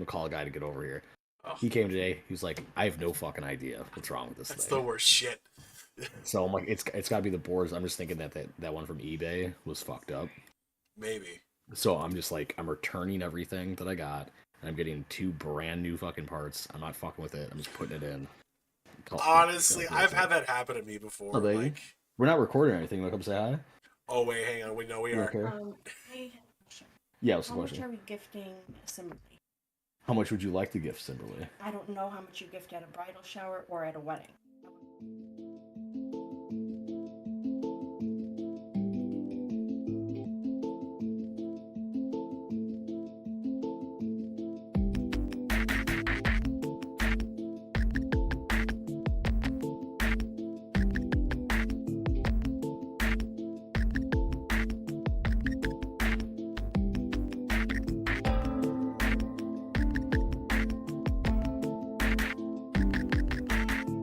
gonna call a guy to get over here. Oh, He came today. He was like, I have no fucking idea what's wrong with this that's thing. the worst shit. So I'm like, it's got to be the boards. I'm just thinking that one from eBay was fucked up. Maybe. So I'm just like, I'm returning everything that I got, and I'm getting 2 brand new fucking parts. I'm not fucking with it. I'm just putting it in. Honestly, I've had that happen to me Oh, before. baby. Like, We're not recording anything. Want to come say hi? oh wait, hang on. We know we You are. okay? Hey, Yeah, what's the how much question? are we gifting Simberly? How much would you like to gift Simberly? I don't know how much you gift at a bridal shower or at a wedding.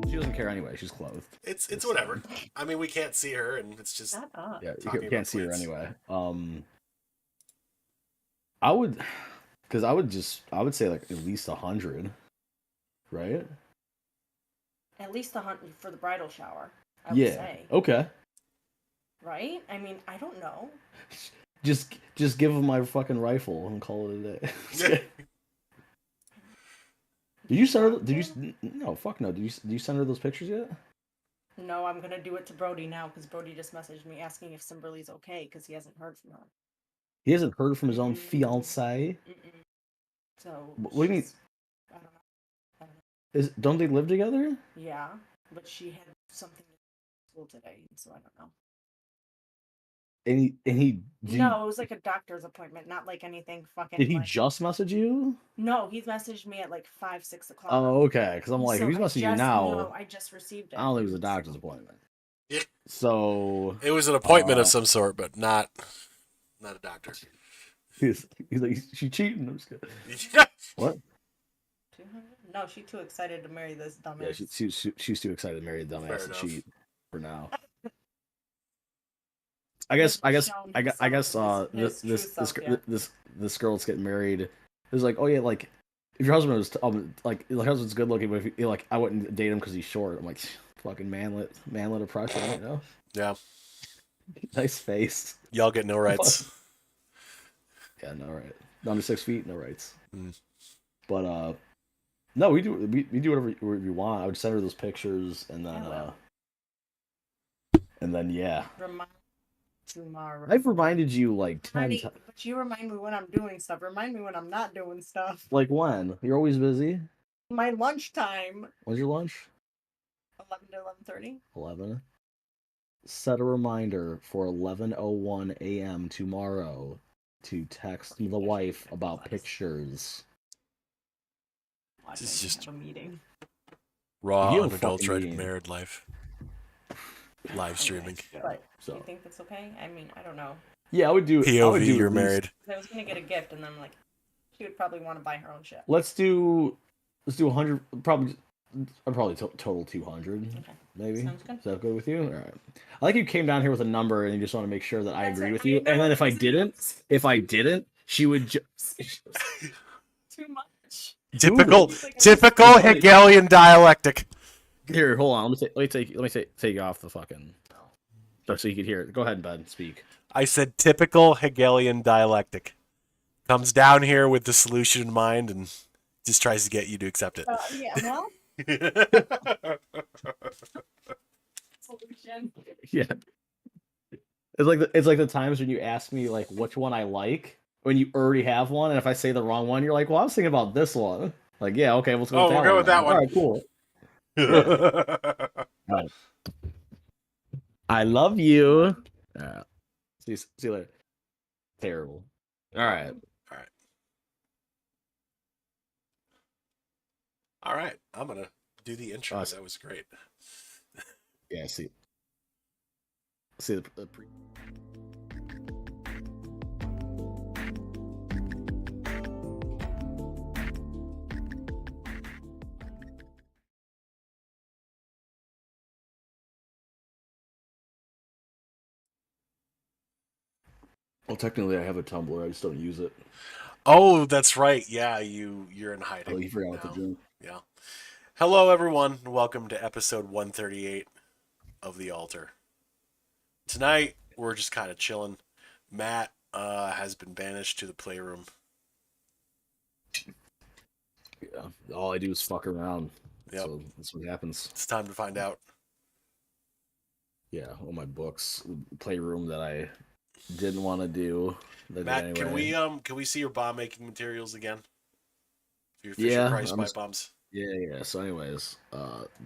She doesn't care anyway. She's clothed. It's whatever. I mean, we can't see her, and it's just Shut up. Yeah, talking you about can't see her plants. anyway. I would, because I would say like at least 100, right? At least 100 for the bridal shower, I would Yeah. say. Okay. Right? I mean, I don't know. Just give him my fucking rifle and call it a day. Did you send her? Did you? No, fuck no. Did you send her those pictures yet? No, I'm gonna do it to Brody now because Brody just messaged me asking if Simberly's okay because he hasn't heard from her. He hasn't heard from his own fiance. So What do you mean? I don't know. Don't they live together? Yeah, but she had something at school today, so I don't know. And he No, it was like a doctor's appointment, not like anything fucking. did he like... just message you? No, he messaged me at like 5, 6 o'clock. Oh, okay. Because I'm like, so if he's messaging you now, no, I just received it. I don't think it was a doctor's appointment. Yeah. So It was an appointment of some sort, but not a doctor. he's like, she cheating. I'm just kidding. What? 200? No, she's too excited to marry this dumbass. Yeah, she's too excited to marry the dumbass and enough. cheat for now. I guess this girl that's getting married is like, oh yeah, like if your husband was like your husband's good looking, but if he, like I wouldn't date him because he's short. I'm like, fucking manlet oppression, you know? Yeah. Nice face. Y'all get no rights. Yeah, no right. Under 6 feet, no rights. Mm. But no, we do whatever we want. I would send her those pictures and then yeah. Tomorrow. I've reminded you like 10 times. But you remind me when I'm doing stuff. Remind me when I'm not doing stuff. Like when? You're always busy. My lunchtime. When's your lunch? 11 to 11:30. 11. Set a reminder for 11:01 a.m. tomorrow to text the wife about pictures. This is just a meeting. Raw, You have a unadulterated fucking married life. Live streaming. But So you think that's okay? I mean, I don't know. yeah, I would do. POV, you're married. I was gonna get a gift, and then I'm like, she would probably want to buy her own shit. Let's do 100. Probably total 200. Okay. Maybe. Sounds good. Is that good with you? All right. I like you came down here with a number and you just want to make sure that I That's agree it. with you. And then if I didn't, she would just Too much. Typical Hegelian dialectic. Here, hold on. Let me take you off the fucking so you can hear it. Go ahead, bud. Speak. I said typical Hegelian dialectic. Comes down here with the solution in mind and just tries to get you to accept it. Yeah, well. Solution. Yeah. It's like the times when you ask me like which one I like when you already have one, and if I say the wrong one, you're like, "Well, I was thinking about this one." Like, yeah, okay, let's go. We'll go with that one. All right, cool. Right. I love you. See you later. Terrible. All right. All right. I'm gonna do the intro. That was great. Yeah. See the pre. Well, technically, I have a Tumblr. I just don't use it. Oh, that's right. Yeah, you're in hiding Oh, you forgot what to now. do. Yeah. Hello, everyone. Welcome to episode 138 of The Altar. Tonight, we're just kind of chilling. Matt has been banished to the playroom. Yeah, all I do is fuck around. Yep. So that's what happens. It's time to find out. Yeah, all my books, playroom that I didn't want to do. That Matt, did anyway. can we see your bomb making materials again? Your Fisher Yeah, Price pipe bombs. yeah. So, anyways,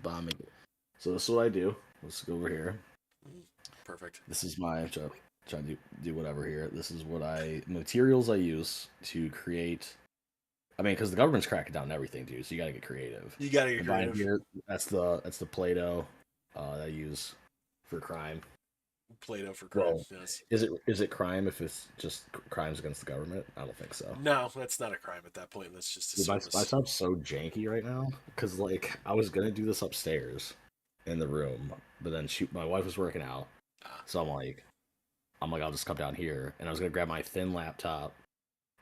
bombing. So this is what I do. Let's go over here. Perfect. This is my trying to do whatever here. This is what materials I use to create. I mean, because the government's cracking down on everything, dude. So you gotta get creative. You gotta get And behind creative. here, that's the Play-Doh that I use for crime. Play-Doh for crime. Well, Yes. is it crime if it's just crimes against the government? I don't think so. No, that's not a crime at that point. That's just a Dude, service. my sound's so janky right now because like I was gonna do this upstairs in the room, but then my wife was working out, so I'm like I'll just come down here, and I was gonna grab my thin laptop.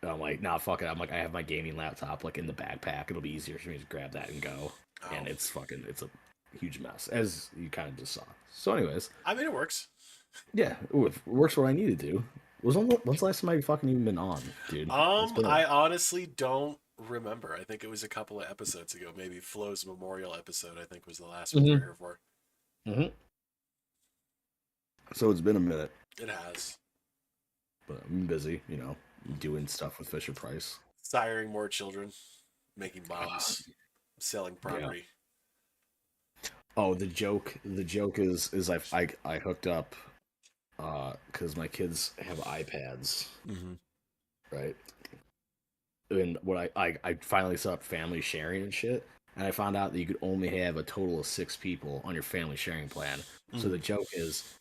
And I'm like, nah, fuck it. I'm like, I have my gaming laptop like in the backpack. It'll be easier for me to grab that and go. Oh. And it's a huge mess, as you kind of just saw. So, anyways, I mean, it works. Yeah, it works what I need to do. When's the last time I fucking even been on, dude? I honestly don't remember. I think it was a couple of episodes ago. Maybe Flo's memorial episode, I think, was the last one we were here for. Mm-hmm. So it's been a minute. It has. But I'm busy, doing stuff with Fisher Price. Siring more children, making bombs, selling property. Yeah. Oh, the joke is I hooked up because my kids have iPads, right? And what I finally set up family sharing and shit, and I found out that you could only have a total of 6 people on your family sharing plan. So the joke is,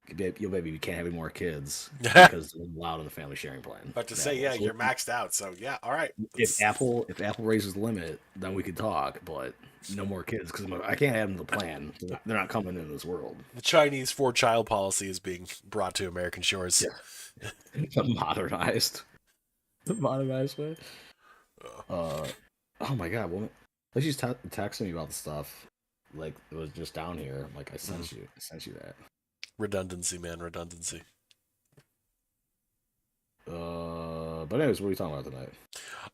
you can't have any more kids because they're allowed on the family sharing plan. But to say, you're maxed out. So yeah, all right. If Apple raises the limit, then we could talk. But no more kids because I can't have them in the plan. They're not coming in this world. The Chinese 4-child policy is being brought to American shores. Yeah. The modernized way. Oh my god! Well, like she's texting me about the stuff. Like it was just down here. Like I sent you that. Redundancy, man, redundancy. But anyways, what are we talking about tonight?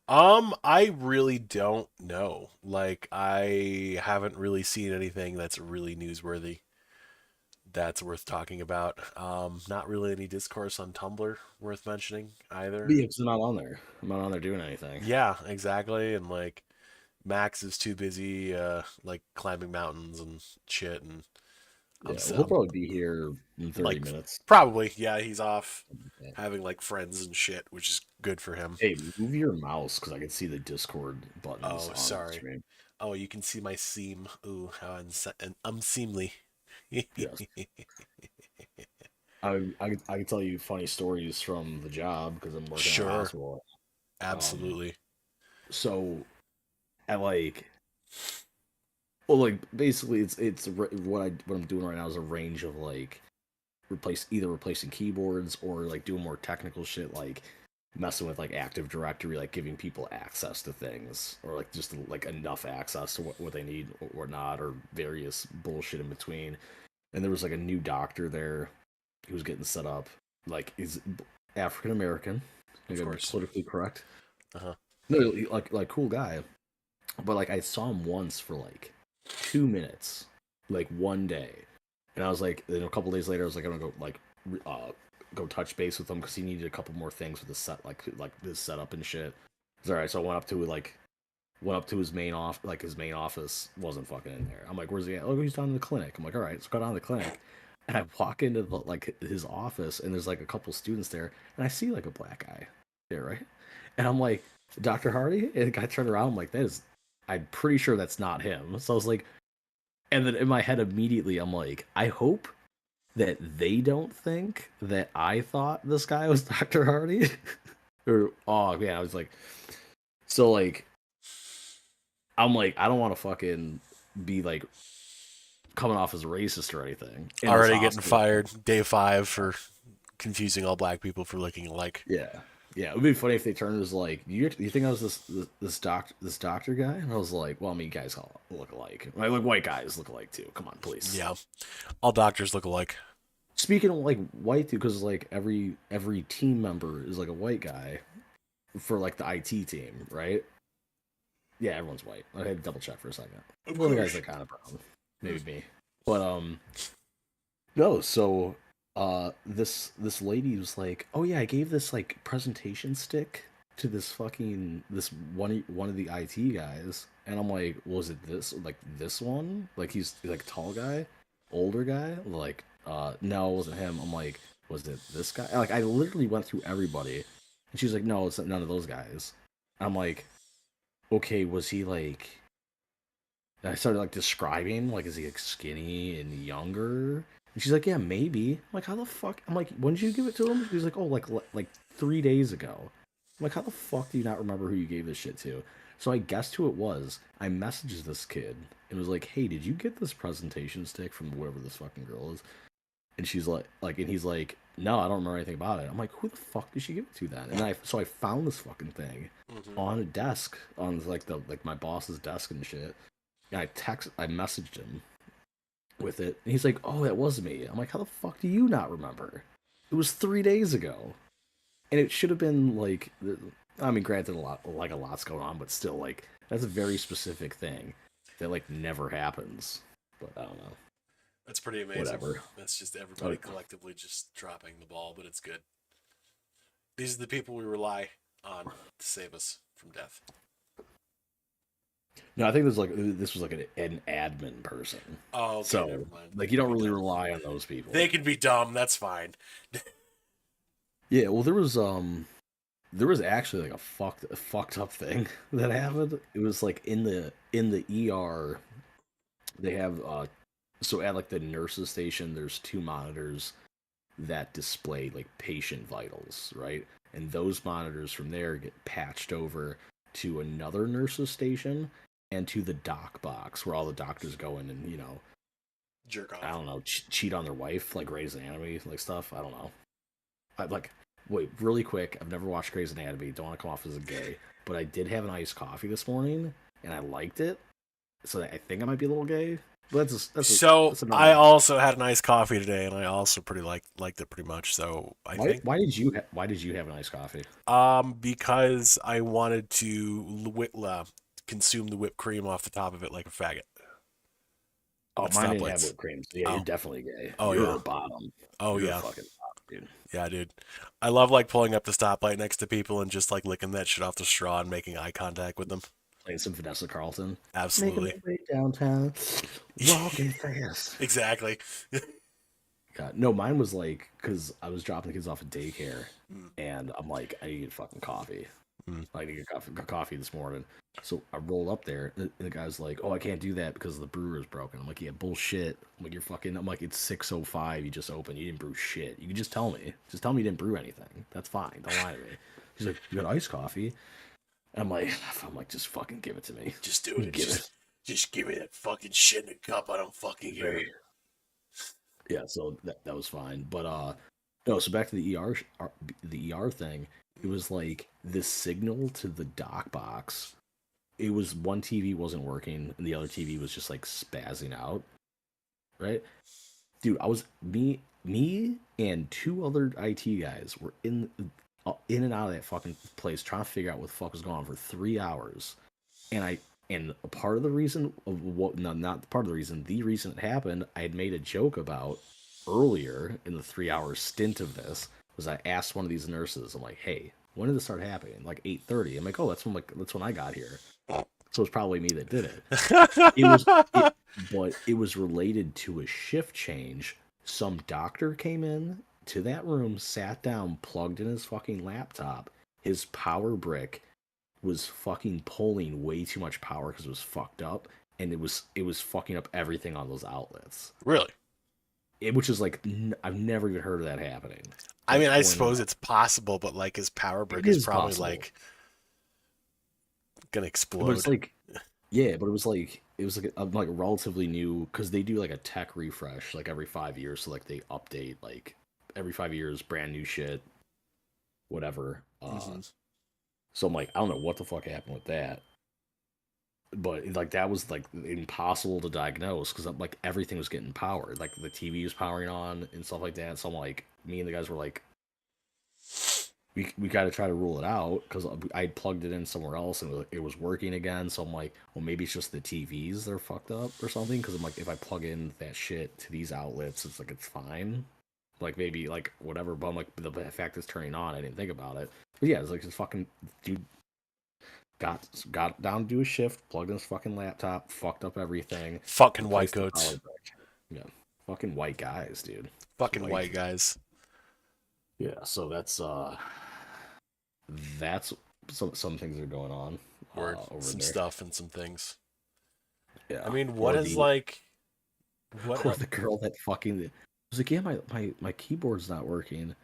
I really don't know. Like, I haven't really seen anything that's really newsworthy that's worth talking about. Not really any discourse on Tumblr worth mentioning either. Yeah, because I'm not on there. I'm not on there doing anything. Yeah, exactly. And like, Max is too busy, like climbing mountains and shit. And he'll probably be here in 30 minutes. Probably, yeah. He's off having like friends and shit, which is good for him. Hey, move your mouse because I can see the Discord buttons. Oh, sorry. Oh, you can see my seam. Ooh, how unseemly. Yes. I can tell you funny stories from the job because I'm working in a hospital. Absolutely. So, at basically, it's what I'm doing right now is a range of like replacing keyboards or like doing more technical shit like messing with like Active Directory, like giving people access to things or like just like enough access to what they need or not, or various bullshit in between. And there was like a new doctor there who was getting set up. Like he's African American, politically correct. No, like cool guy, but like I saw him once for like 2 minutes, like one day, and I was like, then a couple days later, I was like, I'm gonna go touch base with him because he needed a couple more things with the set, like his setup and shit. It's all right, so I went up to his main office. Like his main office wasn't fucking in there. I'm like, where's he at? Oh, he's down in the clinic. I'm like, all right, let's go down to the clinic. And I walk into his office, and there's like a couple students there, and I see like a black guy there, right? And I'm like, Dr. Hardy? And the guy turned around, I'm like, I'm pretty sure that's not him. So I was like, and then in my head immediately, I'm like, I hope that they don't think that I thought this guy was Dr. Hardy. Or, oh, man, I was like, so like, I'm like, I don't want to fucking be like coming off as racist or anything. Already getting fired day 5 for confusing all black people for looking alike. Yeah. Yeah, it would be funny if they turned as like, you think I was this doctor guy? And I was like, well, I mean, you guys all look alike. Like white guys look alike too. Come on, please. Yeah, all doctors look alike. Speaking of like white, because like every team member is like a white guy for like the IT team, right? Yeah, everyone's white. I had to double check for a second. One of the guys are kind of brown, maybe me, but no. So this lady was like, oh yeah, I gave this like presentation stick to this one of the IT guys, and I'm like, was it this one? Like he's like a tall guy, older guy? Like no, it wasn't him. I'm like, was it this guy? Like I literally went through everybody, and she's like, no, it's none of those guys. I'm like, okay, was he like? And I started like describing, like, is he like skinny and younger? And she's like, yeah, maybe. I'm like, how the fuck? I'm like, when did you give it to him? She's like, oh, like 3 days ago. I'm like, how the fuck do you not remember who you gave this shit to? So I guessed who it was. I messaged this kid and was like, hey, did you get this presentation stick from whoever this fucking girl is? And she's and he's like, no, I don't remember anything about it. I'm like, who the fuck did she give it to then? And I found this fucking thing on a desk, on like my boss's desk and shit. And I messaged him with it, and he's like, oh, that was me. I'm like, how the fuck do you not remember? It was 3 days ago. And it should have been like, I mean, granted, a lot's going on, but still, like, that's a very specific thing that like never happens. But I don't know. That's pretty amazing. Whatever. That's just everybody collectively just dropping the ball, but it's good. These are the people we rely on to save us from death. No, I think this was like an admin person. Oh, okay, so never mind. like you don't really rely on those people. They can be dumb. That's fine. Yeah, well, there was actually like a fucked up thing that happened. It was like in the ER, they have so at like the nurses station, there's 2 monitors that display like patient vitals, right? And those monitors from there get patched over to another nurses station and to the doc box where all the doctors go in and, jerk off. I don't know, cheat on their wife, like Grey's Anatomy, like stuff. I don't know. Wait, really quick. I've never watched Grey's Anatomy. Don't want to come off as a gay, but I did have an iced coffee this morning and I liked it. So I think I might be a little gay. But I also had an iced coffee today, and I also pretty liked it pretty much. So why did you have an iced coffee? Because I wanted to consume the whipped cream off the top of it like a faggot. Oh, mine didn't have whipped cream. So yeah, you're definitely gay. Oh, you're yeah. the bottom. Oh, you're yeah. Fucking bottom, dude. Yeah, dude. I love like pulling up the stoplight next to people and just like licking that shit off the straw and making eye contact with them. Playing some Vanessa Carlton. Absolutely. Making my way downtown, walking fast. Exactly. God, no, mine was like, because I was dropping the kids off at daycare, and I'm like, I need to get fucking coffee. I need to get coffee this morning. So I rolled up there, and the guy's like, oh, I can't do that because the brewer is broken. I'm like, yeah, bullshit. I'm like, it's 6:05, you just opened, you didn't brew shit. You can just tell me. Just tell me you didn't brew anything. That's fine. Don't lie to me. He's like, you got iced coffee? I'm like, just fucking give it to me. Just do it. Just give me that fucking shit in a cup. I don't fucking hear it. Yeah, so that was fine. But no, so back to the ER thing. It was like the signal to the dock box. It was one TV wasn't working and the other TV was just like spazzing out. Right? Dude, me and 2 other IT guys were in and out of that fucking place trying to figure out what the fuck was going on for 3 hours. And a part of the reason of what, no, not part of the reason it happened, I had made a joke about earlier in the 3-hour stint of this, was I asked one of these nurses, I'm like, hey, when did this start happening? Like 8:30. I'm like, oh, that's when I got here. So it's probably me that did it. But it was related to a shift change. Some doctor came in to that room, sat down, plugged in his fucking laptop. His power brick was fucking pulling way too much power because it was fucked up, and it was fucking up everything on those outlets. Really? Which is like, I've never even heard of that happening. I mean, I suppose it's possible, but like his power brick is probably possible. Like gonna explode. But it's like, yeah, but it was like a relatively new, because they do like a tech refresh like every 5 years, so like they update like every 5 years, brand new shit, whatever. Mm-hmm. So I'm like, I don't know what the fuck happened with that, but like that was like impossible to diagnose because like everything was getting powered, like the TV was powering on and stuff like that. So I'm like, me and the guys were like, we got to try to rule it out because I had plugged it in somewhere else and it was working again. So I'm like, well, maybe it's just the TVs that are fucked up or something. Because I'm like, if I plug in that shit to these outlets, it's like it's fine. Like maybe like whatever. But I'm like, the fact it's turning on, I didn't think about it. But yeah, it's like this fucking dude got down to do a shift, plugged in his fucking laptop, fucked up everything, Fucking white replaced the goats. power brick. Yeah, fucking white guys, dude. Fucking white guys. Yeah, so that's some things are going on Word. over Some there. stuff and some things. Yeah, I mean, what or is the like... What or the girl that fucking was like, yeah, my keyboard's not working.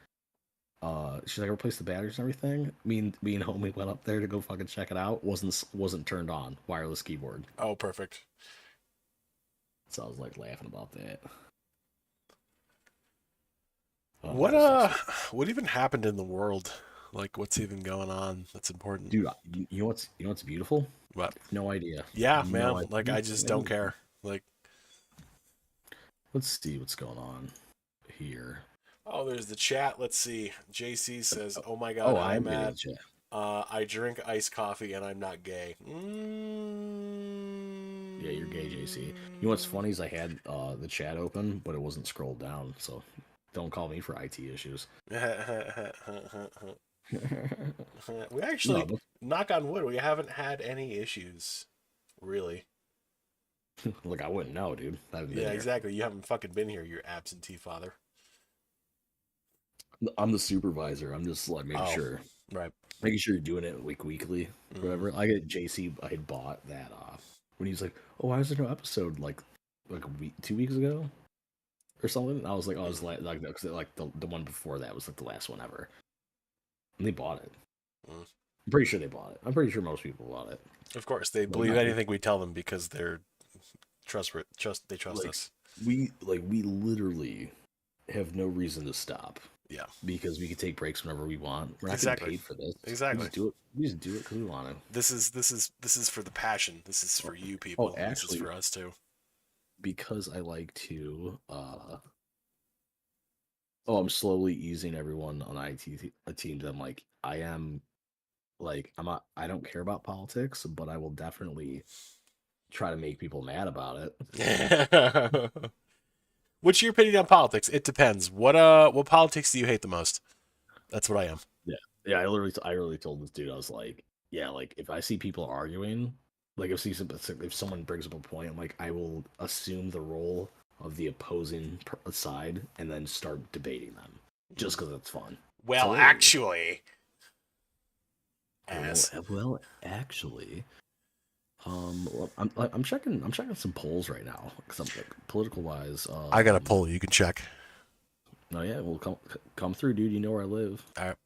She's like, replace the batteries and everything. Me and homie went up there to go fucking check it out. Wasn't turned on. Wireless keyboard. Oh, perfect. So I was like laughing about that. What even happened in the world? Like, what's even going on that's important? Dude, you know what's beautiful? What? No idea. Yeah, No man. idea. Like, I just don't care. Like, Let's see what's going on here. oh, there's the chat. Let's see. JC says, "Oh my Oh, God, hi I'm getting Matt. chat. I drink iced coffee and I'm not gay." Yeah, you're gay, JC. You know what's funny is I had the chat open, but it wasn't scrolled down. So don't call me for IT issues. We actually, No, knock on wood, we haven't had any issues, really. look, I wouldn't know, dude. I haven't been Yeah, here. exactly. You haven't fucking been here, you absentee father. I'm the supervisor. I'm just like making sure, Right. you're doing it like weekly, whatever. I get JC. I had bought that when he was like, "Oh, why is there no episode like a week, 2 weeks ago, or something?" And I was like, "Oh, I was like because like the one before that was like the last one ever." And they bought it. Mm. I'm pretty sure they bought it. I'm pretty sure most people bought it. Of course, they believe anything we tell them because they're they trust us. We literally have no reason to stop. Yeah. Because we can take breaks whenever we want. We're not Exactly. getting paid for this. Exactly. We just do it because we want to. This is for the passion. This is for you people. Oh, actually, this is for us too. Because I like to I'm slowly easing everyone on IT teams. I'm like, I don't care about politics, but I will definitely try to make people mad about it. What's your opinion on politics? It depends. What politics do you hate the most? That's what I am. Yeah. I literally told this dude, I was like, yeah, like if I see people arguing, like if someone brings up a point, I'm like, I will assume the role of the opposing side and then start debating them, just because it's fun. Well, actually, well, actually, I'm checking some polls right now because I'm like political wise. I got a poll you can check. No, yeah, well, come through, dude. You know where I live. All right.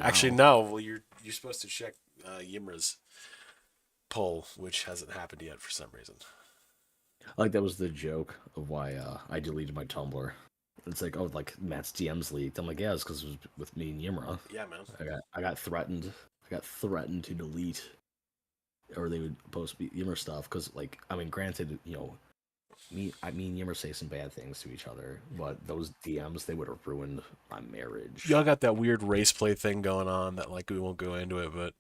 Actually, no. Well, you're supposed to check Yimra's poll, which hasn't happened yet for some reason. Like that was the joke of why I deleted my Tumblr. It's like, oh, like Matt's DMs leaked. I'm like, yeah, it's because it was with me and Yimra. Yeah, man. I got threatened. I got threatened to delete, or they would post Yimra stuff because, like, I mean, granted, you know, me and Yimmer say some bad things to each other, but those DMs, they would have ruined my marriage. Y'all got that weird race play thing going on that, like, we won't go into it, but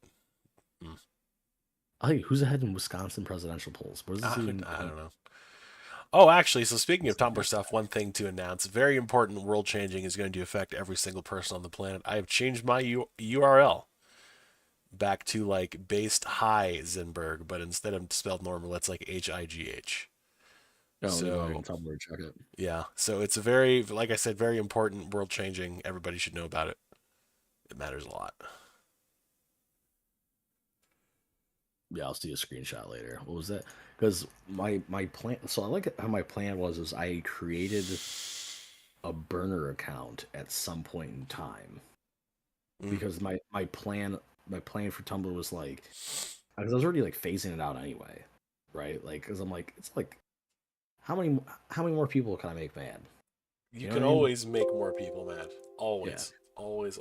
Hey, who's ahead in Wisconsin presidential polls? What is this even? I don't know. Oh, actually, so speaking of Tumblr stuff, one thing to announce, very important, world changing, is going to affect every single person on the planet. I have changed my URL back to like based Heisenberg, but instead of spelled normal, it's like HIGH. Oh, so Tumblr, check it. Yeah, so it's a very, like I said, very important, world changing. Everybody should know about it. It matters a lot. Yeah, I'll see a screenshot later. What was that? Because my plan. So I like how my plan was I created a burner account at some point in time because my plan for Tumblr was like, because I was already like phasing it out anyway, right? Like, because I'm like, it's like, how many more people can I make mad? You can always make more people mad. Always, always.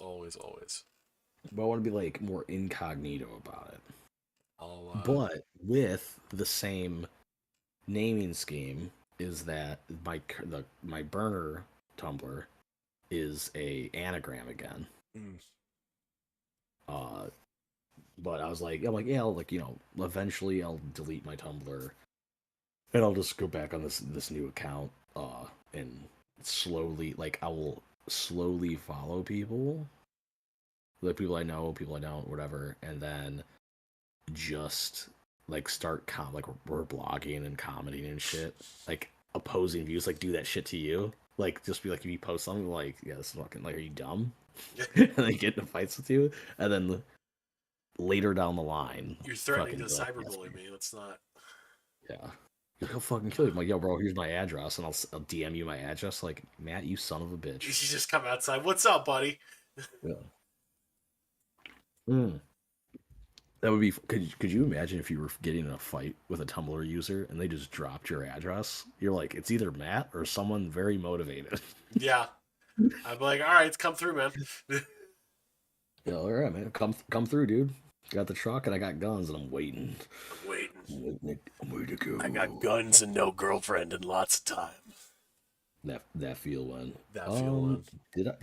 but I want to be like more incognito about it. I'll But with the same naming scheme is that my burner Tumblr is a anagram again. mm, Uh, but I'm like, yeah, I'll like eventually I'll delete my Tumblr and I'll just go back on this new account. And slowly, like I will slowly follow people, like people I know, people I don't, whatever, and then just like start like we're blogging and commenting and shit, like opposing views, like do that shit to you, like just be like if you post something like yeah, this is fucking like are you dumb, and they get into fights with you, and then later down the line, you're threatening fucking to be like, that's cyberbully me. me. Let's not. Yeah. He'll fucking kill you. I'm like, yo, bro, here's my address, and I'll DM you my address. Like, Matt, you son of a You bitch. just come outside. What's up, buddy? Yeah. Mm. That would be. Could you imagine if you were getting in a fight with a Tumblr user and they just dropped your address? You're like, it's either Matt or someone very motivated. Yeah, I'm like, all right, come through, man. Yeah, all right, man, come through, dude. Got the truck and I got guns and I'm waiting. I'm waiting. I'm waiting to go. I got guns and no girlfriend and lots of time. That feel one. That feel one.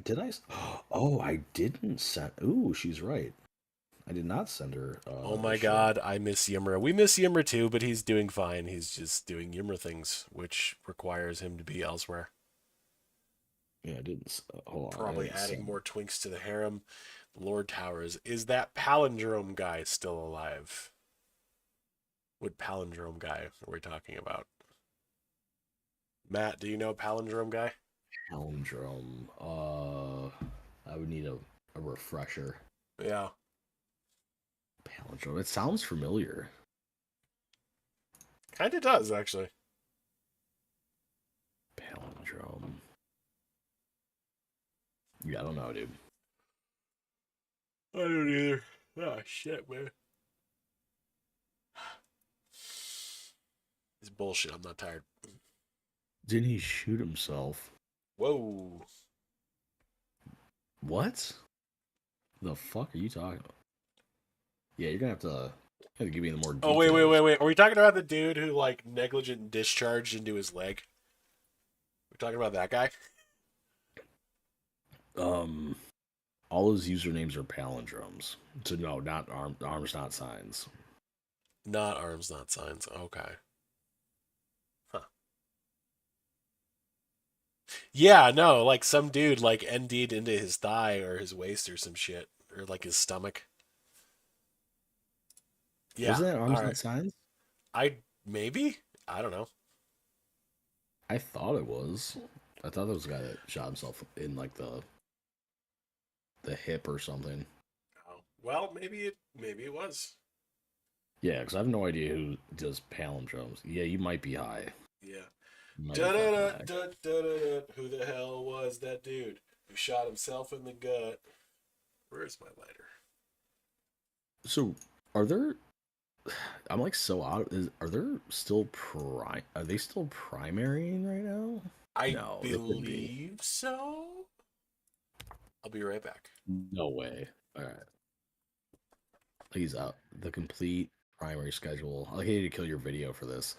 Did I? Oh, I didn't send. Ooh, she's right. I did not send her. Oh my shit. god, I miss Yimra. We miss Yimra too, but he's doing fine. He's just doing Yimra things, which requires him to be elsewhere. Yeah, I didn't. Hold on. Probably adding more twinks to the harem. Lord Towers. Is that palindrome guy still alive? What palindrome guy are we talking about? Matt, do you know palindrome guy? Palindrome. I would need a refresher. Yeah. Palindrome. It sounds familiar. Kind of does, actually. Palindrome. Yeah, I don't know, dude. I don't either. Oh, shit, man. It's bullshit. I'm not tired. Didn't he shoot himself? Whoa. What? The fuck are you talking about? Yeah, you're gonna have to give me the more details. Oh, wait. Are we talking about the dude who, like, negligent discharged into his leg? We're talking about that guy? All his usernames are palindromes. So no, not arms, not signs. Not arms, not signs. Okay. Huh. Yeah, no, like some dude, like, ND'd into his thigh or his waist or some shit. Or, like, his stomach. Yeah. Wasn't that arms, All not right. signs? Maybe? I don't know. I thought it was. I thought that was a guy that shot himself in like the hip or something. Oh, well, maybe it was. Yeah, because I have no idea who does palindromes. Yeah, you might be high. Yeah. You might be Da da da fucking high. da da da. Who the hell was that dude who shot himself in the gut? Where's my lighter? So, are there? I'm like so out. Are there still Are they still primarying right now? I No, they couldn't be. believe so. I'll be right back. No way. All right. He's out. The complete primary schedule. I hate to kill your video for this.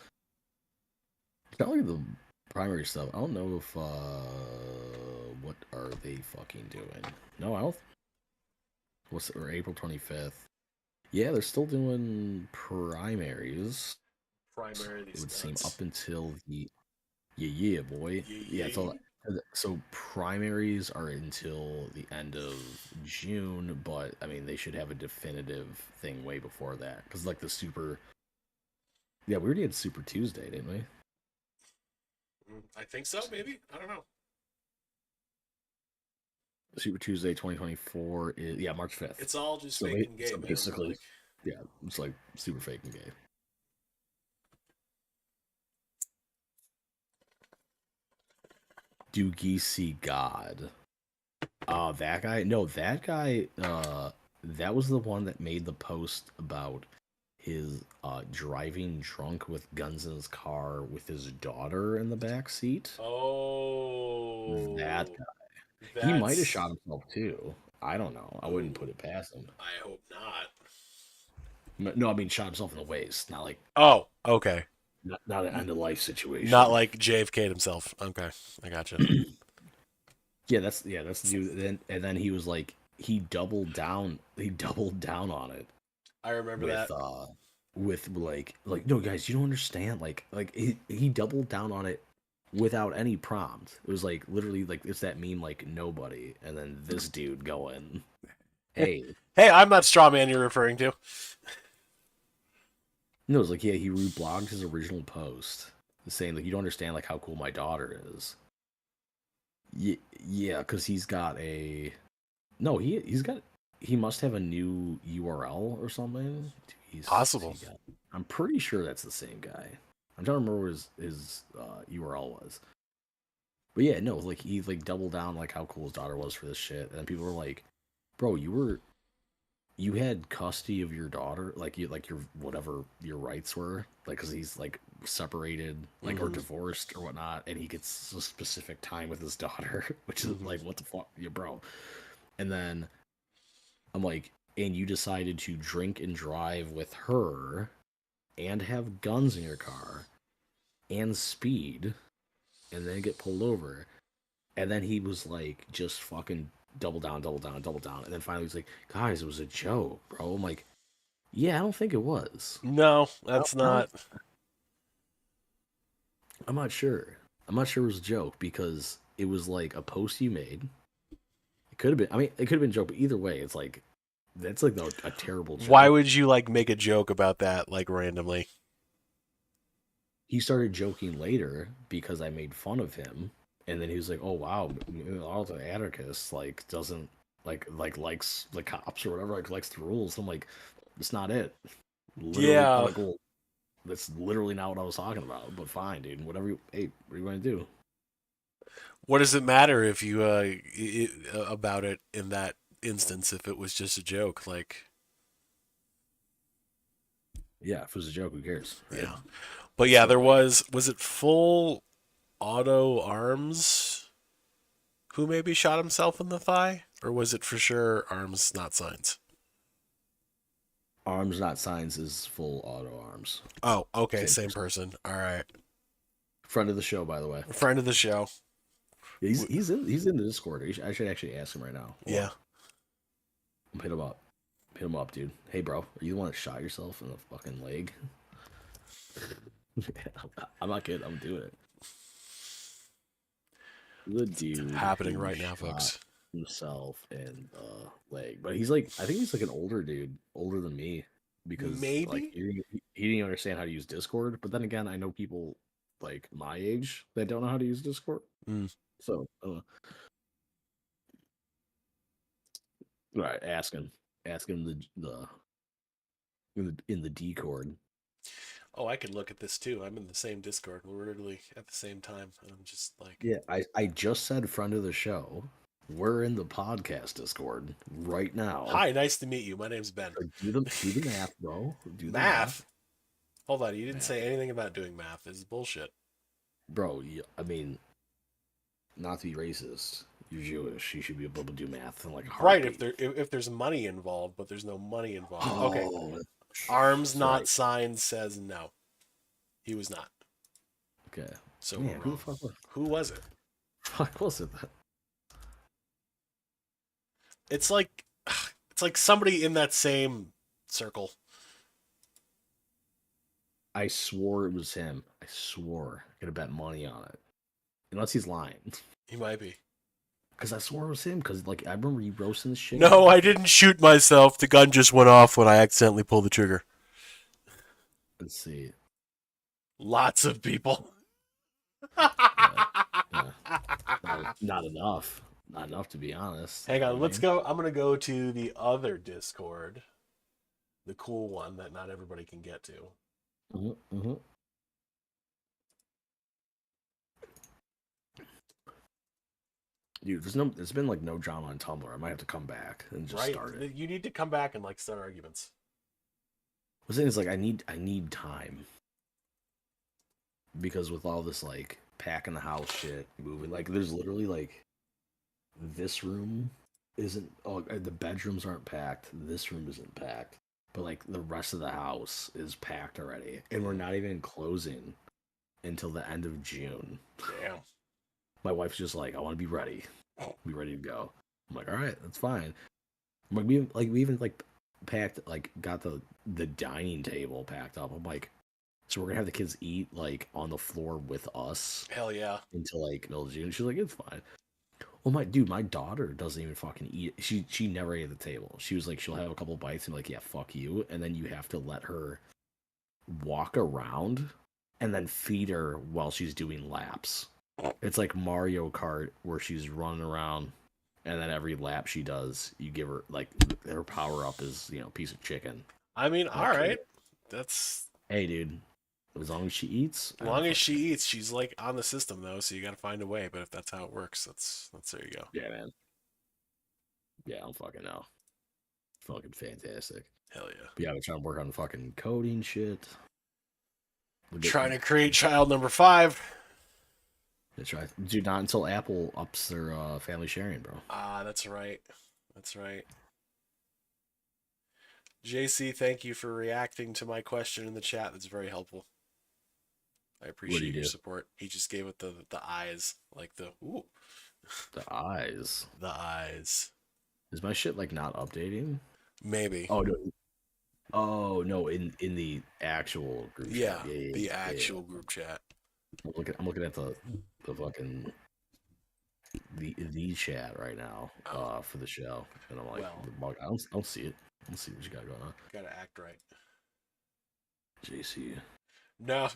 It's not like the primary stuff. I don't know if what are they fucking doing? No, I don't. Or April 25th? Yeah, they're still doing primaries. Primary It these would seem nuts. up until the yeah boy. Yeah, it's all. So primaries are until the end of June, but I mean they should have a definitive thing way before that because like the super. Yeah, we already had Super Tuesday, didn't we? I think so. Maybe I don't know. Super Tuesday 2024 is March 5th. It's all just fake and gay, so man. basically, Like, yeah, it's like super fake and gay. Doogie see God. That guy? No, that guy. That was the one that made the post about his driving drunk with guns in his car with his daughter in the back seat. oh, That guy. He might have that's shot himself too. I don't know. I wouldn't Ooh, put it past him. I hope not. No, I mean shot himself in the waist, not like Oh, okay. not an end of life Not situation. like JFK'd himself. Okay, I gotcha. That's the dude. And then he was like he doubled down. He doubled down on it I remember with that. like no guys, you don't understand. Like he doubled down on it without any prompt. It was like literally like it's that meme like nobody, and then this dude going, hey. Hey, I'm that straw man you're referring to. No, it was like yeah, he reblogged his original post saying like you don't understand like how cool my daughter is. Yeah, because he's got a no, he's got he must have a new URL or something. What's Possible. he got? I'm pretty sure that's the same guy. I'm trying to remember what his URL was. But yeah, no, like he like doubled down like how cool his daughter was for this shit, and people were like, "Bro, you had custody of your daughter, like you like your whatever your rights were, like because he's like separated, like or Hmm. divorced or whatnot, and he gets a specific time with his daughter, which is Hmm. like what the fuck, yeah, bro." And then I'm like, and you decided to drink and drive with her, and have guns in your car, and speed, and then get pulled over, and then he was like, just fucking double down, double down, double down, and then finally he's like, guys, it was a joke, bro. I'm like, yeah, I don't think it was. No, I that's don't, not. I'm not sure. I'm not sure it was a joke because it was like a post you made. It could have been. I mean, it could have been a joke, but either way, it's like that's like a terrible Why joke. would you like make a joke about that like randomly? He started joking later because I made fun of him, and then he was like, "Oh wow, all the anarchists like doesn't like likes the cops or whatever, like likes the rules." I'm like, "It's not it. Literally, I'm Yeah. like, well, that's literally not what I was talking about." But fine, dude. Whatever. Hey, what are you going to do? What does it matter if you about it in that instance if it was just a joke? Like, Yeah, if it was a joke, who cares, right? yeah. But yeah, So there like, was it full auto arms who maybe shot himself in the thigh? Or was it for sure arms, not signs? arms not signs is full auto arms. Oh, okay, Same same person. person. All right. Friend of the show, by the way. A friend of the show. Yeah, he's in the Discord. I should actually ask him right now. Hold Yeah. on. Hit him up. Hit him up, dude. Hey, bro, are you the one that shot yourself in the fucking leg? I'm not kidding. I'm doing it. The dude Happening who right now, shot folks. himself in the leg, but he's like, I think he's like an older dude, older than me, because like Maybe? he didn't understand how to use Discord. But then again, I know people like my age that don't know how to use Discord. Mm. So, all right, ask him in the Discord. Oh, I can look at this too. I'm in the same Discord. We're literally at the same time. I'm just like, Yeah, I just said friend of the show. We're in the podcast Discord right now. hi, nice to meet you. My name's Ben. Like, do the math, bro. Do the math. Math? Hold on, you didn't Math. say anything about doing math. This is bullshit. Bro, I mean, not to be racist, you're Jewish. You should be able to do math in like a Right, if heartbeat. if there's money involved, but there's no money involved. Okay. Oh, Arms that's not right. signed says no. He was not. Okay. So Man, we're who the wrong. fuck was? Who was it? Fuck was it? It's like it's like somebody in that same circle. I swore it was him. I swore. I could have bet money on it. Unless he's lying. He might be. Because I swore it was him. Because, like, I remember you roasting this shit. No, I didn't shoot myself. The gun just went off when I accidentally pulled the trigger. Let's see. Lots of people. Yeah. Not enough. Not enough, to be honest. Hang You know on, what I let's mean? go. I'm going to go to the other Discord. The cool one that not everybody can get to. Mm-hmm. Dude, there's been like no drama on Tumblr. I might have to come back and just Right? start it. You need to come back and like start arguments. The thing is, like, I need time because with all this like packing the house shit, moving, like, there's literally like this room isn't. Oh, the bedrooms aren't packed. This room isn't packed, but like the rest of the house is packed already, and we're not even closing until the end of June. Damn. My wife's just like, I want to be ready to go. I'm like, all right, that's fine. We even packed like got the dining table packed up. I'm like, so we're gonna have the kids eat like on the floor with us Hell yeah. until like middle of June. She's like, it's fine. Well, my daughter doesn't even fucking eat. She never ate at the table. She was like, she'll have a couple bites and be like, yeah, fuck you, and then you have to let her walk around and then feed her while she's doing laps. It's like Mario Kart where she's running around, and then every lap she does, you give her like her power up is piece of chicken. I mean, I'm all like, right. That's hey, dude, as long as she eats, as long as she eats. She's like on the system though, so you got to find a way. But if that's how it works, that's there you go. Yeah, man. Yeah, I don't fucking know. Fucking fantastic. Hell yeah. But yeah, we're trying to work on fucking coding shit. Trying to create child number 5. That's right. Dude, not until Apple ups their family sharing, bro. Ah, that's right. That's right. JC, thank you for reacting to my question in the chat. That's very helpful. I appreciate your support. He just gave it the eyes, like the ooh. The eyes. The eyes. Is my shit like not updating? Maybe. Oh no. Oh no, in the actual group yeah, chat. the actual group chat. I'm looking at the fucking the chat right now for the show, and I'm like, well, I don't see it. I don't see what you got going on. Gotta act right. JC. No,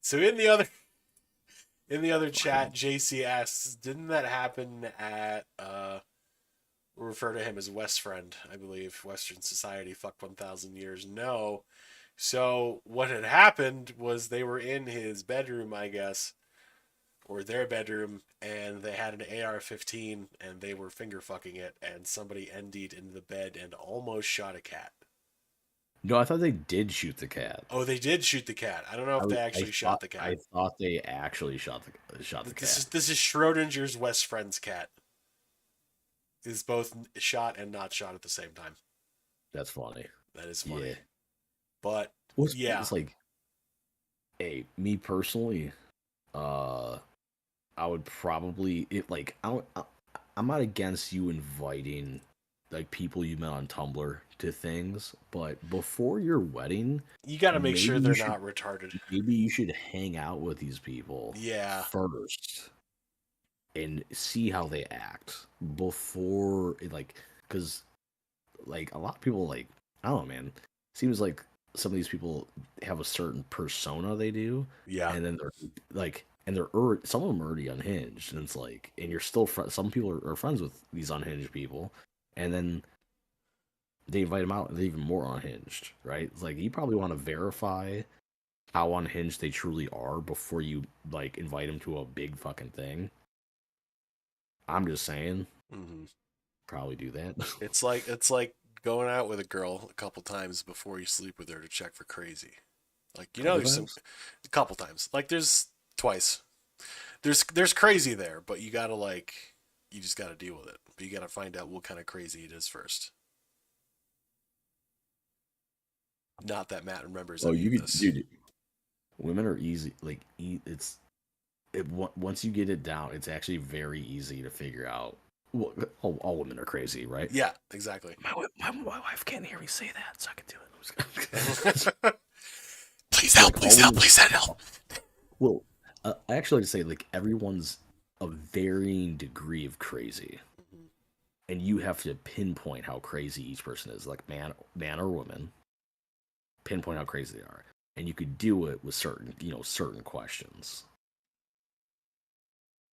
so in the other chat, JC asks, didn't that happen at we'll refer to him as West Friend, I believe, Western Society, fuck 1,000 years. No. So what had happened was they were in his bedroom, I guess, or their bedroom, and they had an AR-15, and they were finger fucking it, and somebody ND'd into the bed and almost shot a cat. No, I thought they did shoot the cat. Oh, they did shoot the cat. I don't know if they actually shot the cat. I thought they actually shot the cat. This is Schrodinger's West Friend's cat. Is both shot and not shot at the same time. That's funny. That is funny. Yeah. But it's like, hey, me personally, I would probably I'm not against you inviting like people you met on Tumblr to things, but before your wedding, you got to make sure they're not retarded. Maybe you should hang out with these people first and see how they act before because a lot of people I don't know, man, seems like some of these people have a certain persona they do, and then they're some of them are already unhinged, and it's like, and you're still some people are friends with these unhinged people, and then they invite them out and they're even more unhinged, right? It's like, you probably want to verify how unhinged they truly are before you invite them to a big fucking thing. I'm just saying, probably do that. It's like going out with a girl a couple times before you sleep with her to check for crazy. There's a couple times. There's twice. There's crazy there, but you gotta you just gotta deal with it. But you gotta find out what kind of crazy it is first. Not that Matt remembers. Dude, women are easy. Once you get it down, it's actually very easy to figure out. Well, all women are crazy, right? Yeah, exactly. My wife can't hear me say that, so I can do it. Please help! Please help! Please help! Well, I actually like to say everyone's a varying degree of crazy, and you have to pinpoint how crazy each person is, man or woman. Pinpoint how crazy they are, and you could do it with certain questions.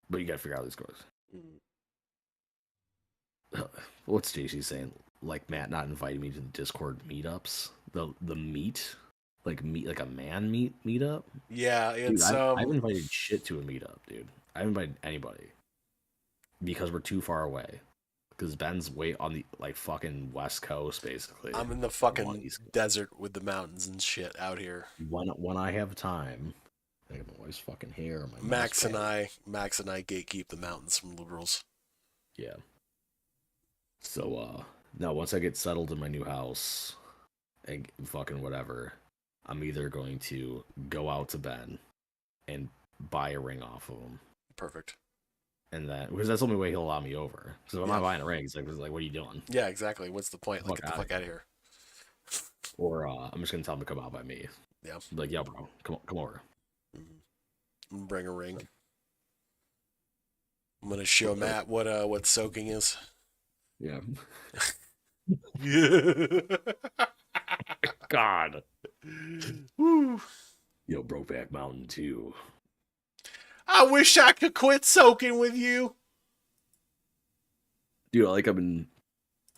But you gotta figure out these questions. What's JC saying? Matt not inviting me to the Discord meetups. The meet, like a man meetup. Yeah, it's dude, I've invited shit to a meetup, dude. I haven't invited anybody because we're too far away. Because Ben's way on the fucking West Coast, basically. I'm in the fucking desert with the mountains and shit out here. When I have time, I got my wife's fucking hair. Max and I gatekeep the mountains from liberals. Yeah. So now once I get settled in my new house and fucking whatever, I'm either going to go out to Ben and buy a ring off of him, Perfect. and that because that's the only way he'll allow me over. So if I'm Yeah. not buying a ring, he's like, "What are you doing?" Yeah, exactly. What's the point? Like, Fuck get the outta fuck out of here. Or I'm just gonna tell him to come out by me. Yeah. Like, "Yo, bro, come over." Bring a ring. I'm gonna show Matt what soaking is. Yeah. Yeah. God. Woo. Yo, Brokeback Mountain 2. I wish I could quit soaking with you. Dude, like I've been.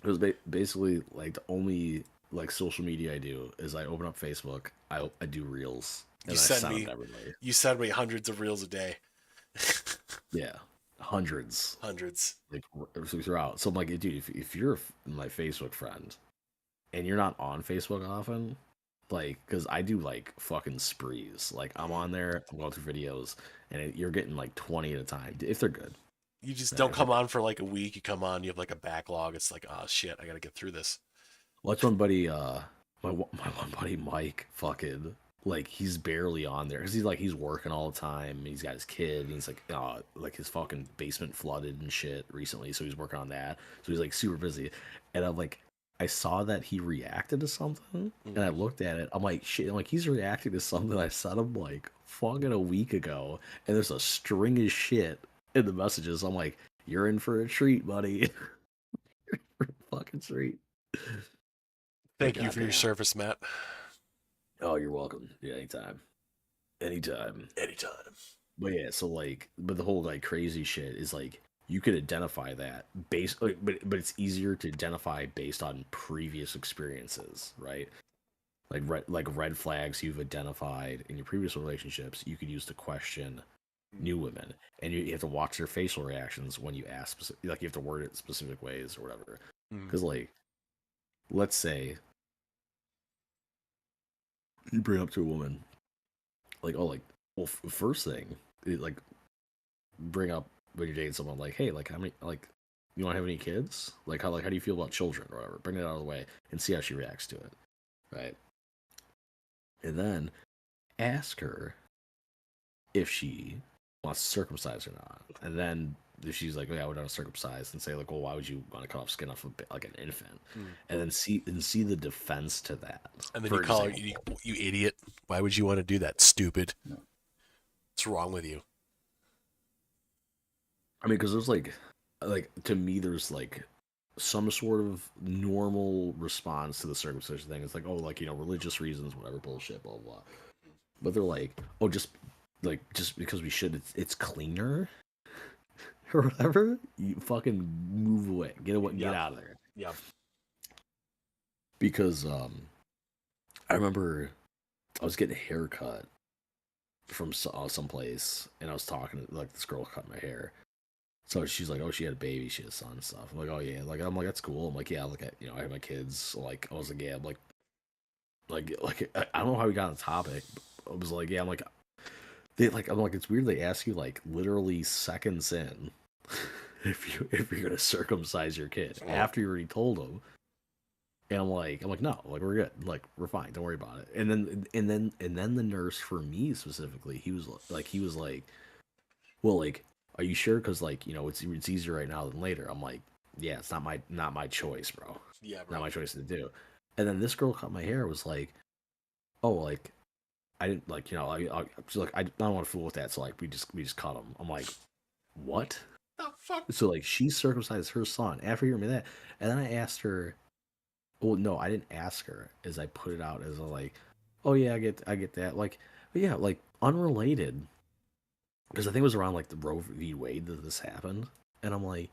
It was basically like the only like social media I do is I open up Facebook, I do reels, and I send them to everybody. You send me hundreds of reels a day. Yeah, hundreds, Hundreds. like throughout. So I'm like, dude, if you're my Facebook friend and you're not on Facebook often, like, because I do like fucking sprees. Like I'm on there, I'm going through videos, and you're getting like 20 at a time if they're good. You just don't come on for like a week. You come on, you have like a backlog. It's like, oh shit, I gotta get through this. Watch one buddy, my one buddy Mike, fucking like he's barely on there because he's working all the time. And he's got his kid, and he's like his fucking basement flooded and shit recently, so he's working on that. So he's like super busy, and I'm like, I saw that he reacted to something, and I looked at it. I'm like, shit, I'm like he's reacting to something I sent him like fucking a week ago, and there's a string of shit in the messages. I'm like, you're in for a treat, buddy. You're in for a fucking treat. Thank you for your service, Matt. Oh, you're welcome. Yeah, anytime. Anytime. Anytime. But yeah, so like, but the whole like crazy shit is like you could identify that based, like, but it's easier to identify based on previous experiences, right? Like red flags you've identified in your previous relationships, you could use to question new women, and you have to watch their facial reactions when you ask, like you have to word it specific ways or whatever. Because like, let's say you bring up to a woman, like, oh, like, well, first thing, like, bring up when you're dating someone, like, hey, like, how many, like, you want to have any kids? Like, how do you feel about children or whatever? Bring it out of the way and see how she reacts to it, right? And then ask her if she wants to circumcise or not. And then if she's like, oh, yeah, I would want to circumcise, and say like, well, why would you want to cut off skin off like an infant? And then see the defense to that. And then you call her, you idiot. Why would you want to do that? Stupid. No. What's wrong with you? I mean, because there's like to me, there's like some sort of normal response to the circumcision thing. It's like, oh, like, you know, religious reasons, whatever bullshit, blah blah. But they're like, oh, just because we should, it's cleaner or whatever. You fucking move away, get out of there. Yeah. Because I remember I was getting a haircut from someplace, and I was talking to like this girl cut my hair. So she's like, oh, she had a baby, she had a son and stuff. I'm like, oh yeah, like I'm like, that's cool. I'm like, yeah, look at, you know, I have my kids. So, like I was like, yeah, I'm like I don't know how we got on the topic. But I was like, yeah, I'm like, I'm like, it's weird they ask you like literally seconds in if you're gonna circumcise your kid after you already told them. And I'm like, no, like we're good, like we're fine, don't worry about it. And then the nurse, for me specifically, he was like, well, like, are you sure? Because like, you know, it's easier right now than later. I'm like, yeah, it's not my choice, bro. Yeah, bro. Not my choice to do. And then this girl cut my hair, was like, oh, like I didn't, like, you know, she's like, I don't want to fool with that, so like we just cut him. I'm like, what? The fuck? So like she circumcised her son after hearing me that, and then I asked her. Well, no, I didn't ask her. As I put it out as a like, oh yeah, I get that. Like, but yeah, like unrelated. Because I think it was around like the Roe v. Wade that this happened, and I'm like,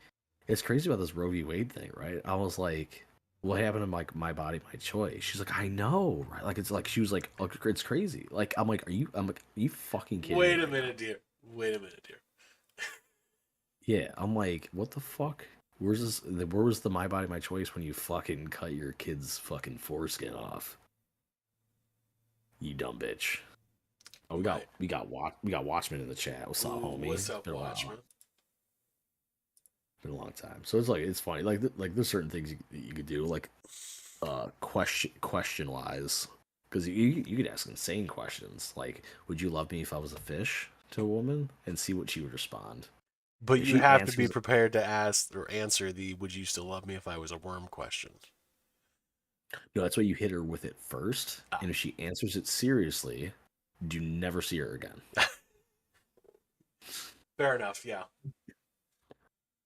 it's crazy about this Roe v. Wade thing, right? I was like, what happened to like my body, my choice? She's like, I know, right? Like it's like she was like, oh, it's crazy. Like I'm like, are you fucking kidding me? Wait a minute, dear. Yeah, I'm like, what the fuck? Where was the my body, my choice when you fucking cut your kid's fucking foreskin off? You dumb bitch. Oh, we got Watchmen in the chat. What's up, homie? What's up, Watchmen? been a long time. So it's like it's funny. Like there's certain things you could do like question wise because you could ask insane questions like would you love me if I was a fish to a woman and see what she would respond. But If you she have to be answers prepared to ask or answer the "Would you still love me if I was a worm?" question. no, that's why you hit her with it first, Ah, and if she answers it seriously, you never see her again. fair enough. Yeah.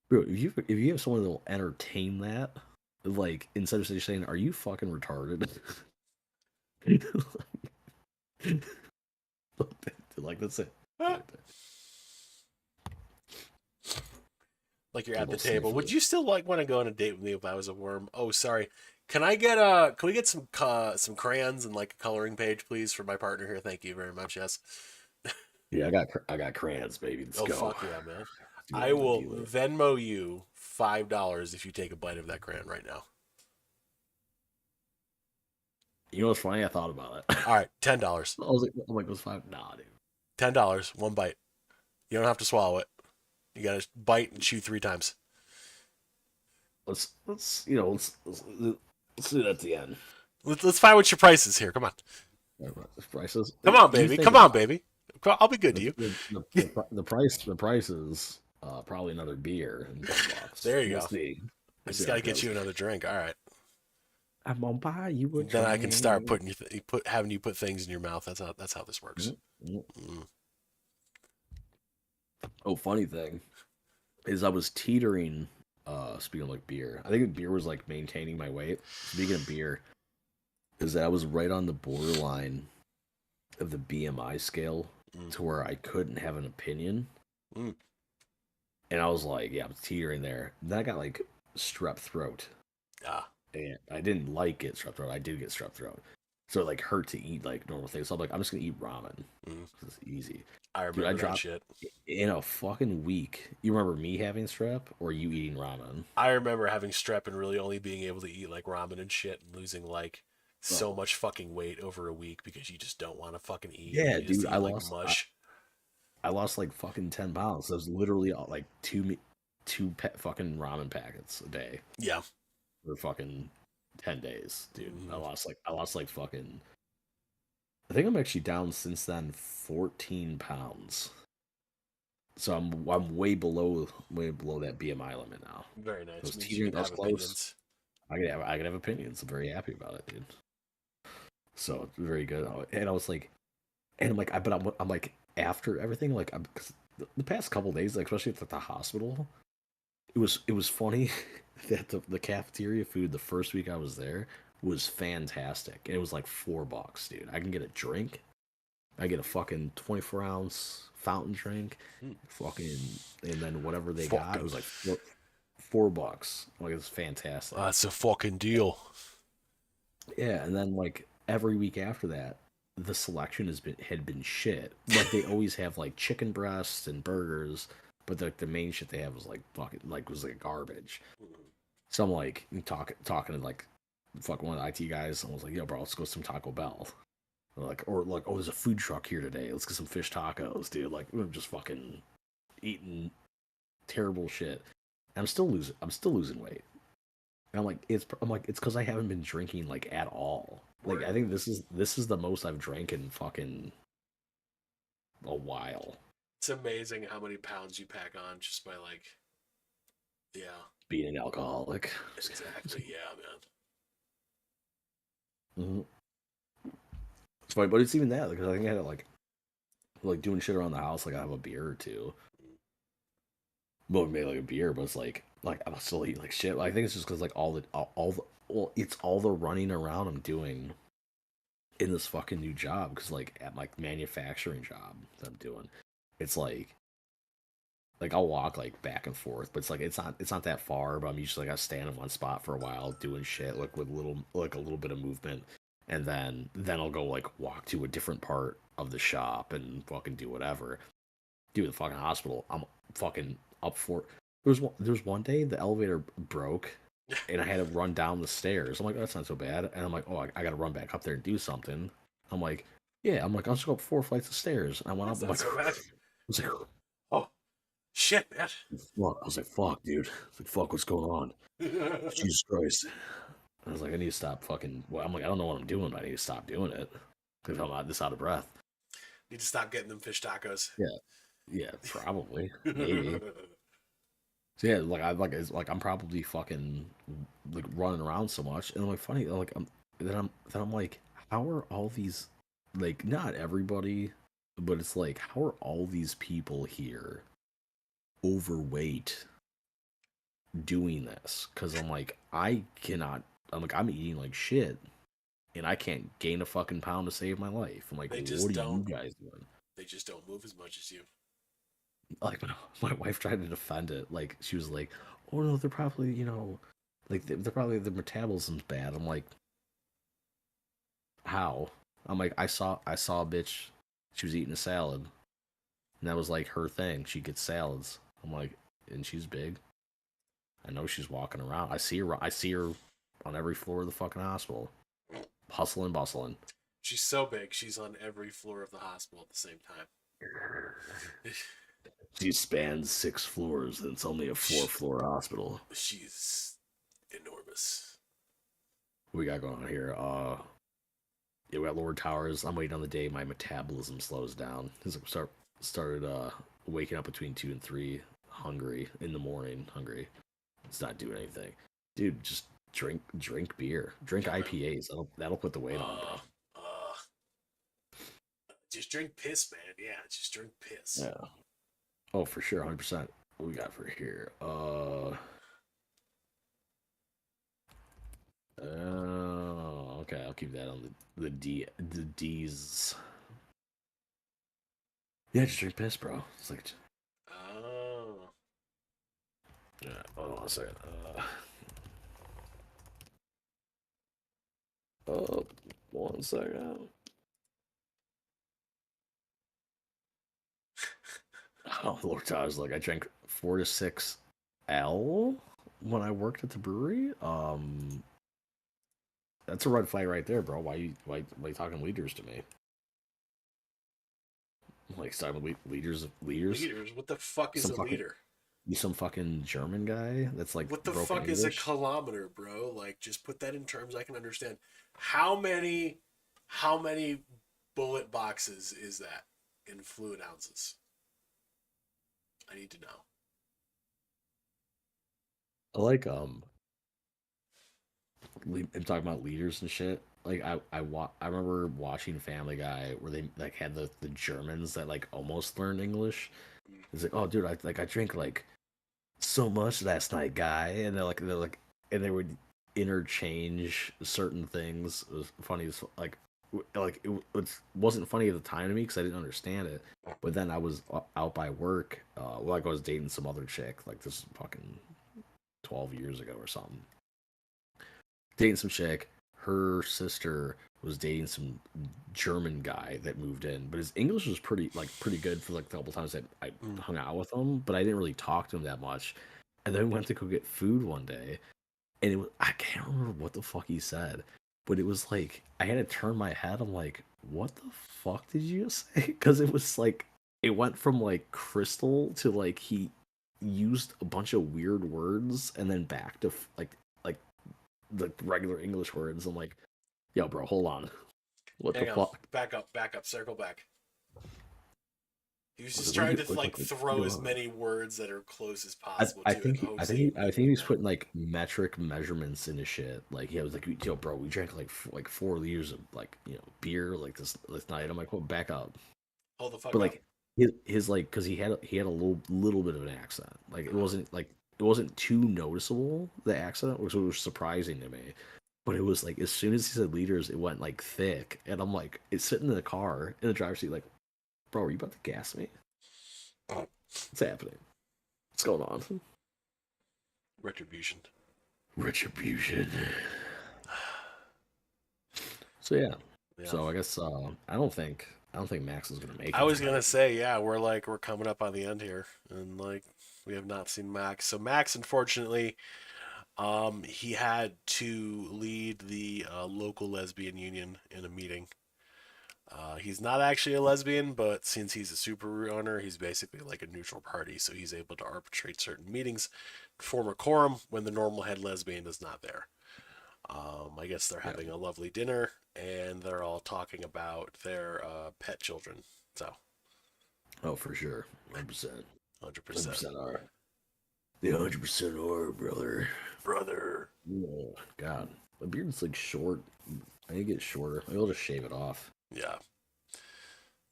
Bro, if you have someone that will entertain that, like instead of just saying, "Are you fucking retarded?" like that's it. Like that. Like you're A at the little table. Would sniffly. you still like want to go on a date with me if I was a worm? Oh, sorry. Can we get some crayons and like a coloring page, please, for my partner here? Thank you very much. Yes. Yeah, I got crayons, baby. Let's Oh go. fuck yeah, man. Do I it. will Do it. Venmo you $5 if you take a bite of that crayon right now. You know what's funny? I thought about it. All right, $10. I'm like, those five. Nah, dude. $10, one bite. You don't have to swallow it. You gotta bite and chew 3 times. Let's let's do that at the end. Let's find what your price is here. Come on. Prices. Come on, You baby. think Come on, about baby. I'll be good to the you. the price is probably another beer and $10. There you We'll go. see. I We'll see just how got to it get goes. you another drink. All right. I'm gonna buy you a Then I can start drink. putting having you put things in your mouth. That's how this works. Mm. Mm. Oh, funny thing is I was teetering. Speaking of like beer, I think beer was like maintaining my weight. Speaking of beer, is that I was right on the borderline of the BMI scale Mm. to where I couldn't have an opinion, Mm. and I was like, yeah, I'm teetering there. Then I got like strep throat, Ah. and I didn't like it strep throat. I did get strep throat, so it like hurt to eat like normal things. So I'm like, I'm just gonna eat ramen. Mm. It's easy. I Dude, I remember that dropped shit. in a fucking week. You remember me having strep or you eating ramen? I remember having strep and really only being able to eat like ramen and shit and losing like so Oh, much fucking weight over a week because you just don't want to fucking eat and yeah, you just dude. eat like mush. I lost like fucking 10 pounds. It was literally like fucking ramen packets a day Yeah. for fucking 10 days, dude. Mm. I lost like fucking. I think I'm actually down since then 14 pounds. So I'm way below that BMI limit now. Very nice. Those Means you teetering, can those have close. opinions. I can have opinions. I'm very happy about it, dude. So it's very good. And I was like, and I'm like, I'm like after everything, like, cause the past couple days, like especially at the hospital, it was funny that the cafeteria food the first week I was there was fantastic. It was like $4, dude. I can get a drink. I get a fucking 24-ounce fountain drink, Mm. fucking, and then whatever they got, it Fucking. was like $4. Like it's fantastic. That's a fucking deal. Yeah, and then like every week after that, the selection had been shit. Like they always have like chicken breasts and burgers, but the main shit they have was like fucking like was like garbage. So I'm like talking to like fucking one of the IT guys, and I was like, "Yo, bro, let's go to some Taco Bell." Or like, oh, there's a food truck here today. Let's get some fish tacos, dude. Like we're just fucking eating terrible shit. And I'm still losing weight. And I'm like it's because I haven't been drinking like at all. Like I think this is the most I've drank in fucking a while. It's amazing how many pounds you pack on just by like, yeah, Being an alcoholic. exactly, yeah, man. Hmm. It's funny, but it's even that because I think I had to like doing shit around the house. Like I have a beer or two. Well, maybe like a beer, but it's like I'm still eating like shit. I think it's just because like all the well, it's all the running around I'm doing in this fucking new job because like at my manufacturing job that I'm doing, it's like I'll walk like back and forth, but it's not that far. But I'm usually like I stand in one spot for a while doing shit like with a little bit of movement, and then I'll go like walk to a different part of the shop and fucking do whatever. Dude, the fucking hospital, I'm fucking up for. There was one day the elevator broke, and I had to run down the stairs. I'm like, oh, that's not so bad. And I'm like, oh, I got to run back up there and do something. I'm like, yeah. I'm like, I'll just go up 4 flights of stairs. And I went up. That's I'm not like, so I bad. was like, Oh, Shit, man. Fuck. I was like, fuck, dude. I was like, fuck, what's going on? Jesus Christ. I was like, I need to stop fucking. Well, I'm like, I don't know what I'm doing, but I need to stop doing it because I'm this out of breath. Need to stop getting them fish tacos. Yeah, yeah, probably, maybe. So yeah, like it's like I'm probably fucking like running around so much, and I'm like funny, like then I'm like, how are all these like not everybody, but it's like how are all these people here overweight doing this? Because I'm like I cannot. I'm like I'm eating like shit, and I can't gain a fucking pound to save my life. I'm like, They what just are you don't. guys doing? They just don't move as much as you. Like my wife tried to defend it. Like she was like, "Oh no, they're probably like they're probably their metabolism's bad." I'm like, "How?" I'm like, I saw a bitch. She was eating a salad, and that was like her thing. She gets salads. I'm like, and she's big. I know she's walking around. I see her. I see her on every floor of the fucking hospital, hustling, bustling. She's so big, she's on every floor of the hospital at the same time. She spans 6 floors, and it's only a 4 floor hospital. She's enormous. What we got going on here? Yeah, we got lower towers. I'm waiting on the day my metabolism slows down. Cause I started waking up between 2 and 3, hungry in the morning. Hungry. It's not doing anything, dude. Just drink beer, drink Yeah, IPAs. That'll put the weight on, bro. uh, just drink piss, man. Yeah, just drink piss. Yeah. Oh, for sure, 100%. What we got for here? Okay. I'll keep that on the D's. Yeah, just drink piss, bro. It's like, Oh. yeah. Hold on a second. Oh, 1 second. Oh, Lord, I was like, I drank 4 to 6 L when I worked at the brewery. That's a red flag right there, bro. Why you talking liters to me? Like talking liters, liters. Liters? What the fuck is Some a fucking liter? you some fucking German guy that's like What the broken fuck is a English. kilometer, bro? Like, just put that in terms I can understand. How many, how many bullet boxes is that in fluid ounces? I need to know. I like I'm talking about leaders and shit. Like I remember watching Family Guy where they like had the Germans that like almost learned English. It's like, oh dude, I drank like so much last night, guy, and they're like, and they would interchange certain things. It was funny as like it wasn't funny at the time to me because I didn't understand it. But then I was out by work. Like I was dating some other chick. Like this is fucking 12 years ago or something. Dating some chick. Her sister was dating some German guy that moved in, but his English was pretty good for like the couple times that I Mm. hung out with him, but I didn't really talk to him that much. And then we went to go get food one day, and I can't remember what the fuck he said, but it was like I had to turn my head. I'm like, what the fuck did you just say? Because it was like it went from like crystal to like he used a bunch of weird words and then back to like the regular English words. I'm like, yo, bro, hold on. What the Hang on. fuck? Back up, circle back. He was Was just it, what trying you, to like what throw you, as many words that are close as I, possible I to it, think I hopes think that you I would think he's know. putting like metric measurements into shit. Like he was like, yo, bro, we drank like 4 liters of like beer like this night. I'm like, well, back up. Hold the fuck But up. like his like because he had a little bit of an accent. Like it wasn't too noticeable the accent, which was surprising to me. But it was like as soon as he said liters, it went like thick, and I'm like, it's sitting in the car in the driver's seat, like, bro, are you about to gas me? What's happening? What's going on? Retribution. Retribution. So yeah. Yeah. So I guess I don't think Max is gonna make I it was gonna tonight. say, yeah, we're coming up on the end here, and like we have not seen Max. So Max, unfortunately, he had to lead the local lesbian union in a meeting. He's not actually a lesbian, but since he's a super owner, he's basically like a neutral party, so he's able to arbitrate certain meetings, form a quorum when the normal head lesbian is not there. I guess they're Yeah. having a lovely dinner, and they're all talking about their pet children. So, Oh, for sure. 100%. 100%. 100% are. The 100% are, brother. Brother. Oh, God. My beard's like short. I need to get shorter. Maybe I'll just shave it off. Yeah.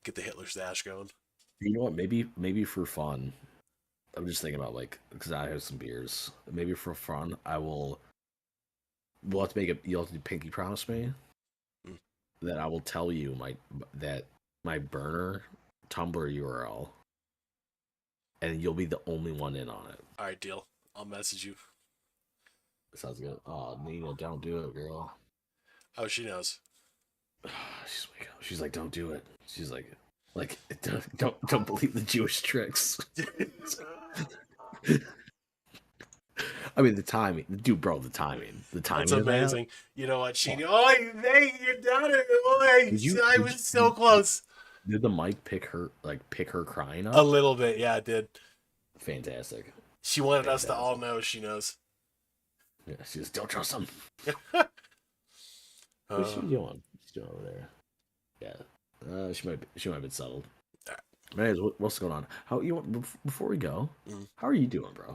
Get the Hitler stash going. You know what? Maybe for fun. I'm just thinking about like because I have some beers. Maybe for fun, I will. We'll have to make a. You'll have to pinky promise me Mm. that I will tell you my burner Tumblr URL, and you'll be the only one in on it. All right, deal. I'll message you. Sounds good. Oh, Nina, don't do it, girl. Oh, she knows. She's like, don't do it. She's like, don't believe the Jewish tricks. I mean, the timing, dude, bro, the timing That's of that. amazing. You know what? She knew. Oh, hey, your daughter. Oh, I was so close. Did the mic pick her crying A up? little bit, yeah, it did. Fantastic. She wanted us to all know she knows. Yeah, she just don't trust him. Uh, What's she doing? She's doing over there. Yeah. She might have been settled. Man, what's going on? How you before we go? How are you doing, bro?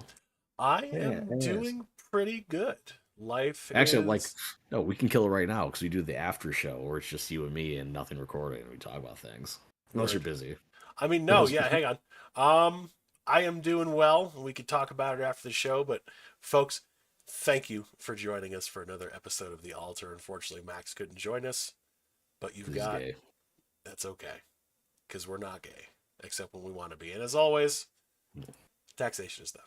I am doing pretty good. Life actually is... no, we can kill it right now because we do the after show where it's just you and me and nothing recorded and we talk about things. Unless you're busy. I mean, no, yeah, hang on. I am doing well. We could talk about it after the show, but folks, thank you for joining us for another episode of The Altar. Unfortunately, Max couldn't join us, but you've got... Gay. That's okay, because we're not gay, except when we want to be. And as always, taxation is done.